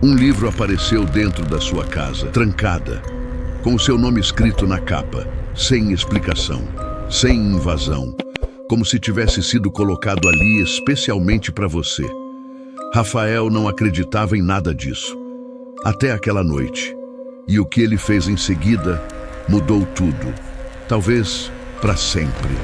Um livro apareceu dentro da sua casa, trancada, com o seu nome escrito na capa, sem explicação, sem invasão, como se tivesse sido colocado ali especialmente para você. Rafael não acreditava em nada disso, até aquela noite. E o que ele fez em seguida mudou tudo, talvez para sempre.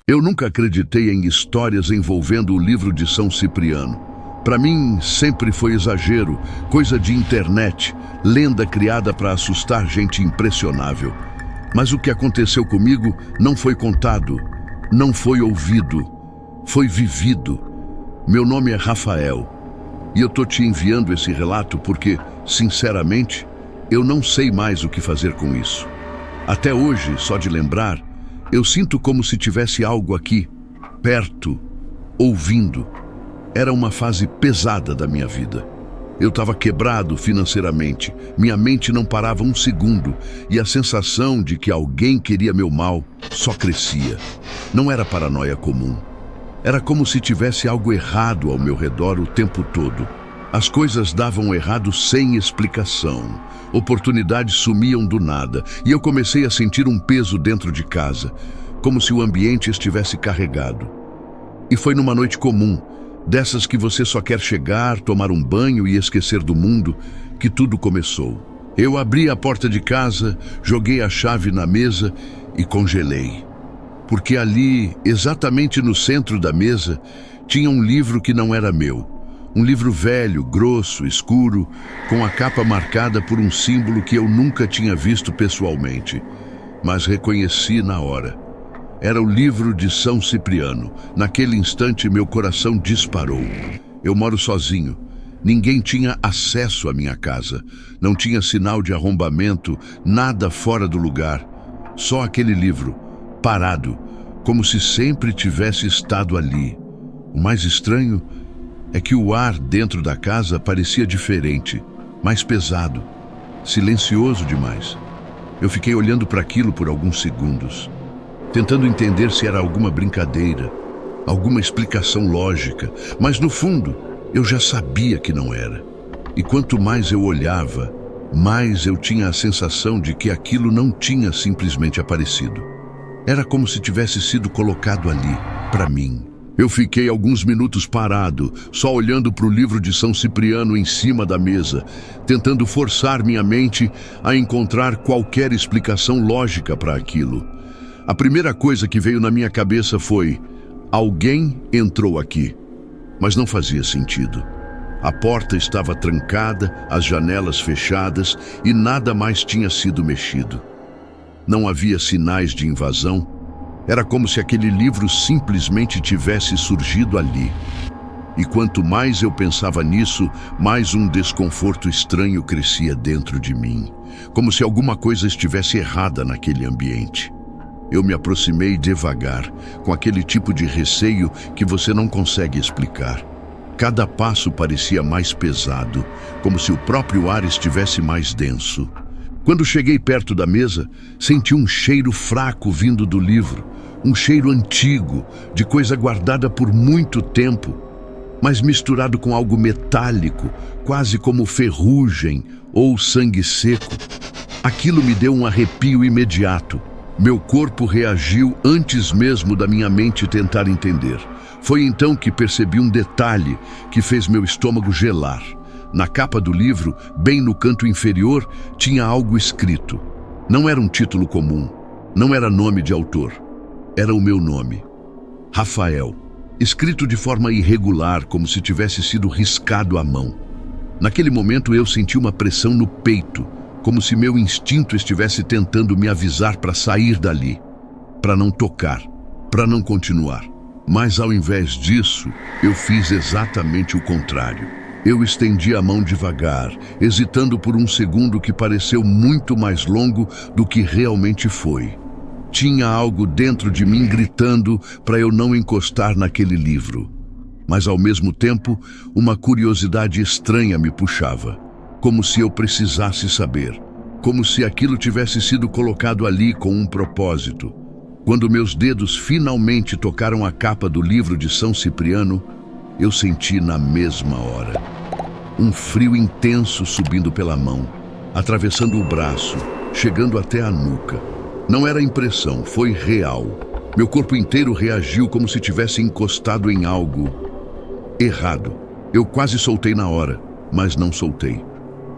Eu nunca acreditei em histórias envolvendo o livro de São Cipriano. Para mim, sempre foi exagero, coisa de internet, lenda criada para assustar gente impressionável. Mas o que aconteceu comigo não foi contado, não foi ouvido, foi vivido. Meu nome é Rafael, e eu tô te enviando esse relato porque, sinceramente, eu não sei mais o que fazer com isso. Até hoje, só de lembrar, eu sinto como se tivesse algo aqui, perto, ouvindo. Era uma fase pesada da minha vida. Eu estava quebrado financeiramente, minha mente não parava um segundo e a sensação de que alguém queria meu mal só crescia. Não era paranoia comum. Era como se tivesse algo errado ao meu redor o tempo todo. As coisas davam errado sem explicação. Oportunidades sumiam do nada e eu comecei a sentir um peso dentro de casa, como se o ambiente estivesse carregado. E foi numa noite comum, dessas que você só quer chegar, tomar um banho e esquecer do mundo, que tudo começou. Eu abri a porta de casa, joguei a chave na mesa e congelei. Porque ali, exatamente no centro da mesa, tinha um livro que não era meu. Um livro velho, grosso, escuro, com a capa marcada por um símbolo que eu nunca tinha visto pessoalmente, mas reconheci na hora. Era o livro de São Cipriano. Naquele instante, meu coração disparou. Eu moro sozinho. Ninguém tinha acesso à minha casa. Não tinha sinal de arrombamento, nada fora do lugar. Só aquele livro, parado, como se sempre tivesse estado ali. O mais estranho é que o ar dentro da casa parecia diferente, mais pesado, silencioso demais. Eu fiquei olhando para aquilo por alguns segundos, tentando entender se era alguma brincadeira, alguma explicação lógica, mas no fundo eu já sabia que não era. E quanto mais eu olhava, mais eu tinha a sensação de que aquilo não tinha simplesmente aparecido. Era como se tivesse sido colocado ali, para mim. Eu fiquei alguns minutos parado, só olhando para o livro de São Cipriano em cima da mesa, tentando forçar minha mente a encontrar qualquer explicação lógica para aquilo. A primeira coisa que veio na minha cabeça foi: alguém entrou aqui. Mas não fazia sentido. A porta estava trancada, as janelas fechadas e nada mais tinha sido mexido. Não havia sinais de invasão. Era como se aquele livro simplesmente tivesse surgido ali. E quanto mais eu pensava nisso, mais um desconforto estranho crescia dentro de mim, como se alguma coisa estivesse errada naquele ambiente. Eu me aproximei devagar, com aquele tipo de receio que você não consegue explicar. Cada passo parecia mais pesado, como se o próprio ar estivesse mais denso. Quando cheguei perto da mesa, senti um cheiro fraco vindo do livro, um cheiro antigo, de coisa guardada por muito tempo, mas misturado com algo metálico, quase como ferrugem ou sangue seco. Aquilo me deu um arrepio imediato. Meu corpo reagiu antes mesmo da minha mente tentar entender. Foi então que percebi um detalhe que fez meu estômago gelar. Na capa do livro, bem no canto inferior, tinha algo escrito. Não era um título comum, não era nome de autor. Era o meu nome, Rafael, escrito de forma irregular, como se tivesse sido riscado à mão. Naquele momento eu senti uma pressão no peito, como se meu instinto estivesse tentando me avisar para sair dali, para não tocar, para não continuar. Mas ao invés disso, eu fiz exatamente o contrário. Eu estendi a mão devagar, hesitando por um segundo que pareceu muito mais longo do que realmente foi. Tinha algo dentro de mim gritando para eu não encostar naquele livro. Mas ao mesmo tempo, uma curiosidade estranha me puxava, como se eu precisasse saber, como se aquilo tivesse sido colocado ali com um propósito. Quando meus dedos finalmente tocaram a capa do livro de São Cipriano, eu senti na mesma hora. Um frio intenso subindo pela mão, atravessando o braço, chegando até a nuca. Não era impressão, foi real. Meu corpo inteiro reagiu como se tivesse encostado em algo errado. Eu quase soltei na hora, mas não soltei.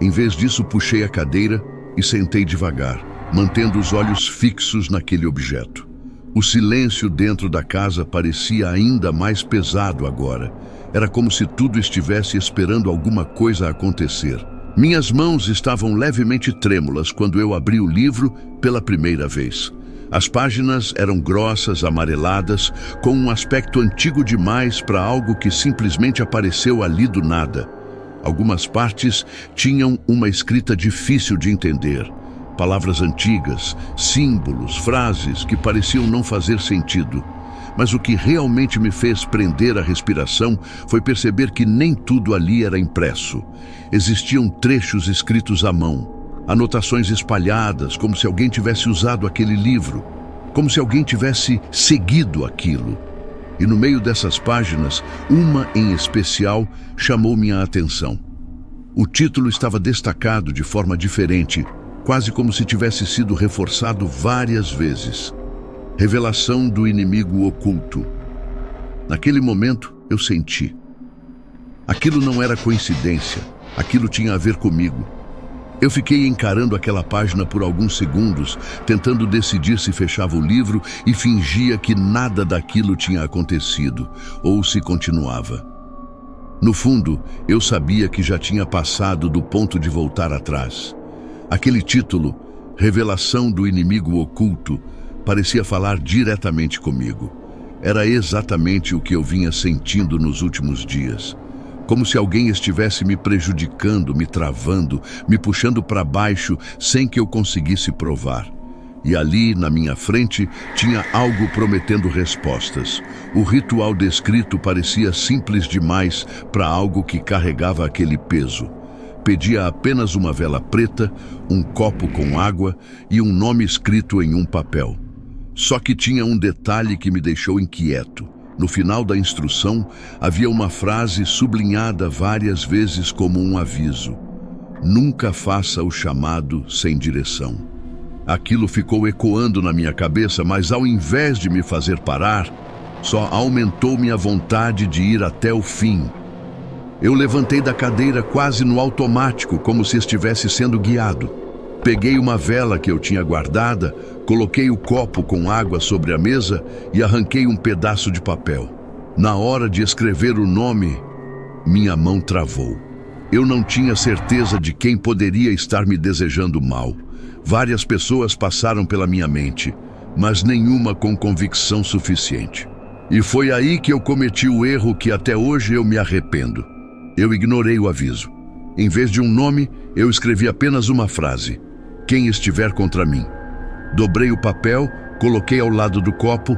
Em vez disso, puxei a cadeira e sentei devagar, mantendo os olhos fixos naquele objeto. O silêncio dentro da casa parecia ainda mais pesado agora. Era como se tudo estivesse esperando alguma coisa acontecer. Minhas mãos estavam levemente trêmulas quando eu abri o livro pela primeira vez. As páginas eram grossas, amareladas, com um aspecto antigo demais para algo que simplesmente apareceu ali do nada. Algumas partes tinham uma escrita difícil de entender. Palavras antigas, símbolos, frases que pareciam não fazer sentido. Mas o que realmente me fez prender a respiração foi perceber que nem tudo ali era impresso. Existiam trechos escritos à mão. Anotações espalhadas, como se alguém tivesse usado aquele livro, como se alguém tivesse seguido aquilo. E no meio dessas páginas, uma em especial chamou minha atenção. O título estava destacado de forma diferente, quase como se tivesse sido reforçado várias vezes. Revelação do inimigo oculto. Naquele momento, eu senti. Aquilo não era coincidência, aquilo tinha a ver comigo. Eu fiquei encarando aquela página por alguns segundos, tentando decidir se fechava o livro e fingia que nada daquilo tinha acontecido, ou se continuava. No fundo, eu sabia que já tinha passado do ponto de voltar atrás. Aquele título, Revelação do Inimigo Oculto, parecia falar diretamente comigo. Era exatamente o que eu vinha sentindo nos últimos dias. Como se alguém estivesse me prejudicando, me travando, me puxando para baixo sem que eu conseguisse provar. E ali, na minha frente, tinha algo prometendo respostas. O ritual descrito parecia simples demais para algo que carregava aquele peso. Pedia apenas uma vela preta, um copo com água e um nome escrito em um papel. Só que tinha um detalhe que me deixou inquieto. No final da instrução, havia uma frase sublinhada várias vezes como um aviso. Nunca faça o chamado sem direção. Aquilo ficou ecoando na minha cabeça, mas ao invés de me fazer parar, só aumentou minha vontade de ir até o fim. Eu levantei da cadeira quase no automático, como se estivesse sendo guiado. Peguei uma vela que eu tinha guardada, coloquei o copo com água sobre a mesa e arranquei um pedaço de papel. Na hora de escrever o nome, minha mão travou. Eu não tinha certeza de quem poderia estar me desejando mal. Várias pessoas passaram pela minha mente, mas nenhuma com convicção suficiente. E foi aí que eu cometi o erro que até hoje eu me arrependo. Eu ignorei o aviso. Em vez de um nome, eu escrevi apenas uma frase: quem estiver contra mim. Dobrei o papel, coloquei ao lado do copo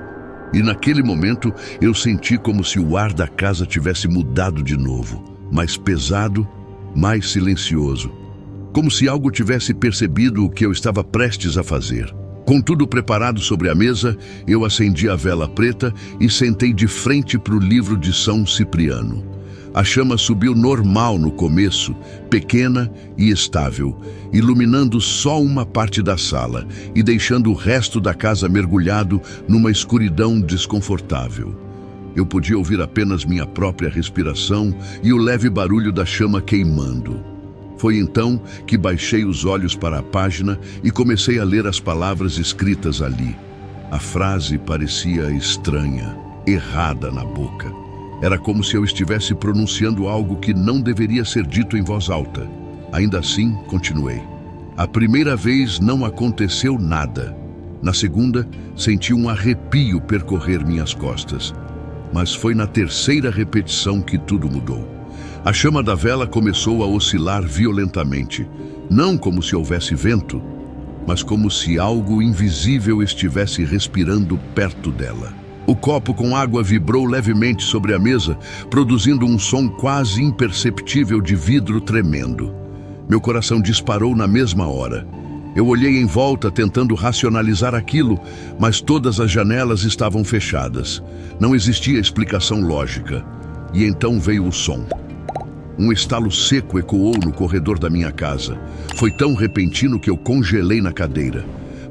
e naquele momento eu senti como se o ar da casa tivesse mudado de novo, mais pesado, mais silencioso. Como se algo tivesse percebido o que eu estava prestes a fazer. Com tudo preparado sobre a mesa, eu acendi a vela preta e sentei de frente para o livro de São Cipriano. A chama subiu normal no começo, pequena e estável, iluminando só uma parte da sala e deixando o resto da casa mergulhado numa escuridão desconfortável. Eu podia ouvir apenas minha própria respiração e o leve barulho da chama queimando. Foi então que baixei os olhos para a página e comecei a ler as palavras escritas ali. A frase parecia estranha, errada na boca. Era como se eu estivesse pronunciando algo que não deveria ser dito em voz alta. Ainda assim, continuei. A primeira vez não aconteceu nada. Na segunda, senti um arrepio percorrer minhas costas. Mas foi na terceira repetição que tudo mudou. A chama da vela começou a oscilar violentamente. Não como se houvesse vento, mas como se algo invisível estivesse respirando perto dela. O copo com água vibrou levemente sobre a mesa, produzindo um som quase imperceptível de vidro tremendo. Meu coração disparou na mesma hora. Eu olhei em volta tentando racionalizar aquilo, mas todas as janelas estavam fechadas. Não existia explicação lógica. E então veio o som. Um estalo seco ecoou no corredor da minha casa. Foi tão repentino que eu congelei na cadeira.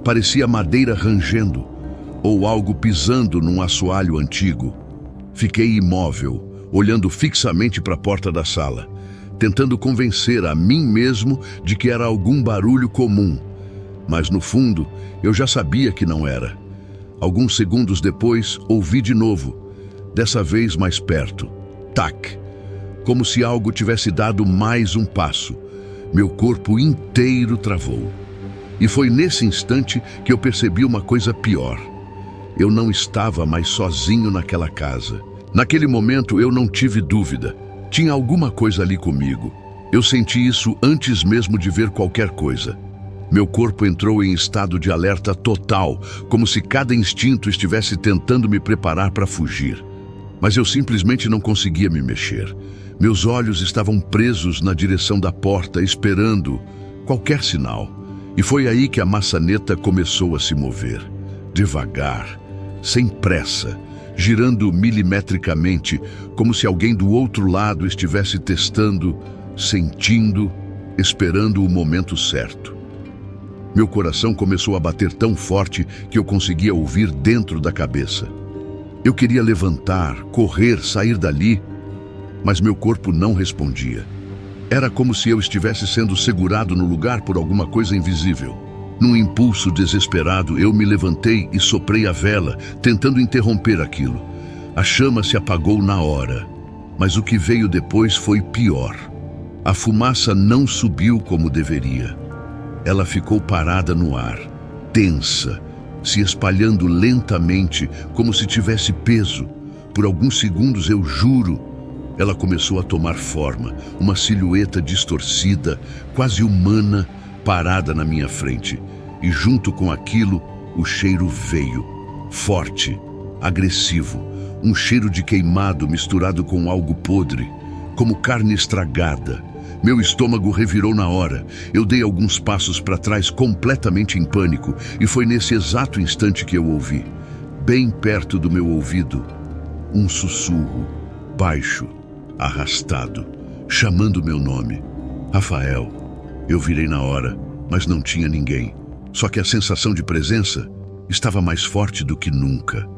Parecia madeira rangendo, ou algo pisando num assoalho antigo. Fiquei imóvel, olhando fixamente para a porta da sala, tentando convencer a mim mesmo de que era algum barulho comum. Mas no fundo, eu já sabia que não era. Alguns segundos depois, ouvi de novo, dessa vez mais perto. Tac! Como se algo tivesse dado mais um passo. Meu corpo inteiro travou. E foi nesse instante que eu percebi uma coisa pior. Eu não estava mais sozinho naquela casa. Naquele momento eu não tive dúvida. Tinha alguma coisa ali comigo. Eu senti isso antes mesmo de ver qualquer coisa. Meu corpo entrou em estado de alerta total, como se cada instinto estivesse tentando me preparar para fugir. Mas eu simplesmente não conseguia me mexer. Meus olhos estavam presos na direção da porta, esperando qualquer sinal. E foi aí que a maçaneta começou a se mover. Devagar, sem pressa, girando milimetricamente, como se alguém do outro lado estivesse testando, sentindo, esperando o momento certo. Meu coração começou a bater tão forte que eu conseguia ouvir dentro da cabeça. Eu queria levantar, correr, sair dali, mas meu corpo não respondia. Era como se eu estivesse sendo segurado no lugar por alguma coisa invisível. Num impulso desesperado, eu me levantei e soprei a vela, tentando interromper aquilo. A chama se apagou na hora, mas o que veio depois foi pior. A fumaça não subiu como deveria. Ela ficou parada no ar, tensa, se espalhando lentamente, como se tivesse peso. Por alguns segundos, eu juro, ela começou a tomar forma, uma silhueta distorcida, quase humana, parada na minha frente. E junto com aquilo, o cheiro veio, forte, agressivo, um cheiro de queimado misturado com algo podre, como carne estragada. Meu estômago revirou na hora. Eu dei alguns passos para trás, completamente em pânico, e foi nesse exato instante que eu ouvi, bem perto do meu ouvido, um sussurro, baixo, arrastado, chamando meu nome. Rafael. Eu virei na hora, mas não tinha ninguém. Só que a sensação de presença estava mais forte do que nunca.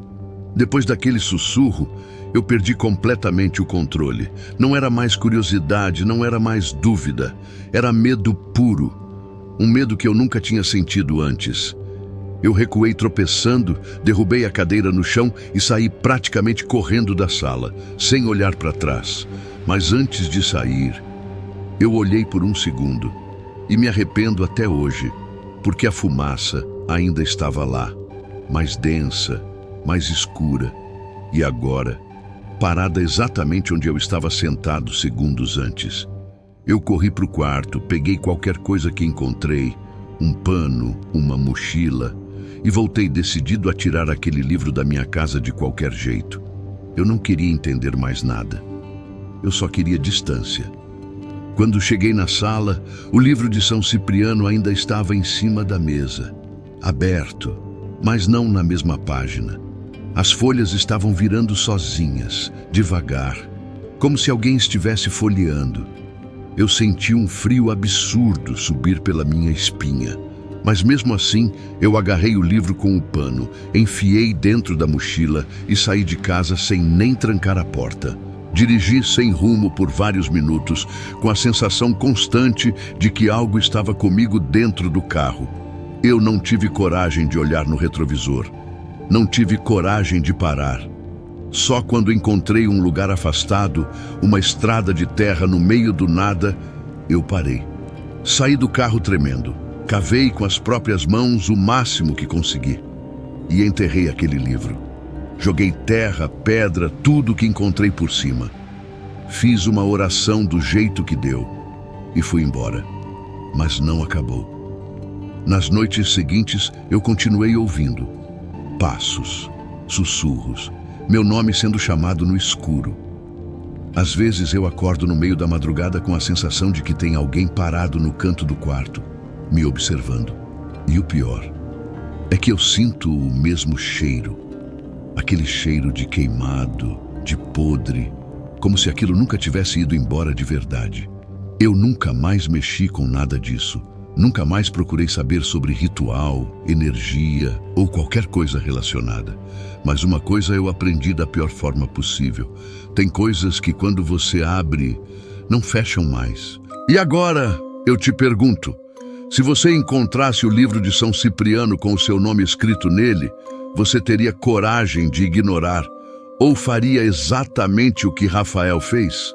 Depois daquele sussurro, eu perdi completamente o controle. Não era mais curiosidade, não era mais dúvida. Era medo puro. Um medo que eu nunca tinha sentido antes. Eu recuei tropeçando, derrubei a cadeira no chão e saí praticamente correndo da sala, sem olhar para trás. Mas antes de sair, eu olhei por um segundo e me arrependo até hoje, porque a fumaça ainda estava lá, mais densa, mais escura, e agora, parada exatamente onde eu estava sentado segundos antes. Eu corri para o quarto, peguei qualquer coisa que encontrei, um pano, uma mochila, e voltei decidido a tirar aquele livro da minha casa de qualquer jeito. Eu não queria entender mais nada. Eu só queria distância. Quando cheguei na sala, o livro de São Cipriano ainda estava em cima da mesa, aberto, mas não na mesma página. As folhas estavam virando sozinhas, devagar, como se alguém estivesse folheando. Eu senti um frio absurdo subir pela minha espinha. Mas mesmo assim, eu agarrei o livro com o pano, enfiei dentro da mochila e saí de casa sem nem trancar a porta. Dirigi sem rumo por vários minutos, com a sensação constante de que algo estava comigo dentro do carro. Eu não tive coragem de olhar no retrovisor. Não tive coragem de parar. Só quando encontrei um lugar afastado, uma estrada de terra no meio do nada, eu parei. Saí do carro tremendo. Cavei com as próprias mãos o máximo que consegui e enterrei aquele livro. Joguei terra, pedra, tudo que encontrei por cima. Fiz uma oração do jeito que deu e fui embora. Mas não acabou. Nas noites seguintes, eu continuei ouvindo passos, sussurros, meu nome sendo chamado no escuro. Às vezes eu acordo no meio da madrugada com a sensação de que tem alguém parado no canto do quarto, me observando. E o pior é que eu sinto o mesmo cheiro, aquele cheiro de queimado, de podre, como se aquilo nunca tivesse ido embora de verdade. Eu nunca mais mexi com nada disso. Nunca mais procurei saber sobre ritual, energia ou qualquer coisa relacionada. Mas uma coisa eu aprendi da pior forma possível. Tem coisas que quando você abre, não fecham mais. E agora, eu te pergunto, se você encontrasse o livro de São Cipriano com o seu nome escrito nele, você teria coragem de ignorar ou faria exatamente o que Rafael fez?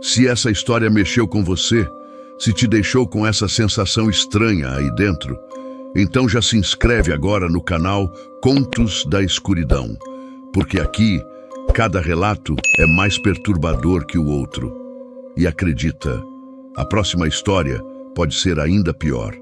Se essa história mexeu com você, se te deixou com essa sensação estranha aí dentro, então já se inscreve agora no canal Contos da Escuridão, porque aqui cada relato é mais perturbador que o outro. E acredita, a próxima história pode ser ainda pior.